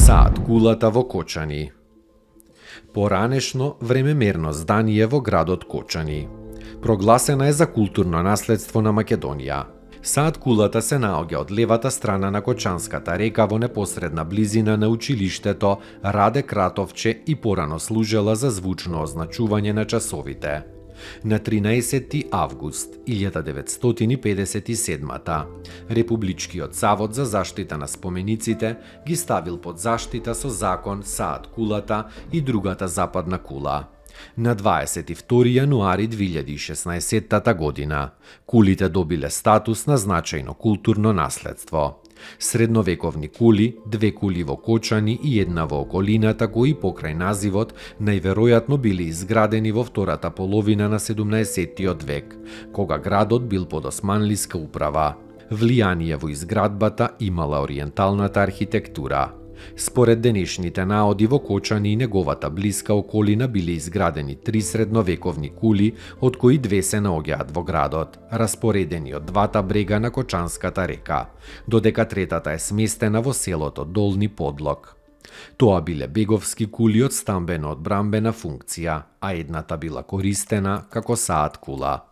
Саат кулата во Кочани. Поранешно времемерно здание во градот Кочани. Прогласена е за културно наследство на Македонија. Саат кулата се наоѓа од левата страна на Кочанската река во непосредна близина на училиштето Раде Кратовче и порано служела за звучно означување на часовите. На 13 август 1957 Републичкиот Завод за заштита на спомениците ги ставил под заштита со закон Саат кулата и другата западна кула. На 22 јануари 2016 година кулите добиле статус на значајно културно наследство. Средновековни кули, 2 кули во Кочани и една во околината кои покрај називот најверојатно били изградени во втората половина на 17-тиот век, кога градот бил под османлиска управа. Влијание во изградбата имала ориенталната архитектура. Според денешните наоди во Кочани и неговата блиска околина били изградени 3 средновековни кули, од кои 2 се наоѓаат во градот, распоредени од двата брега на Кочанската река, додека третата е сместена во селото Долни Подлог. Тоа биле беговски кули од стамбено-одбрамбена функција, а едната била користена како саат кула.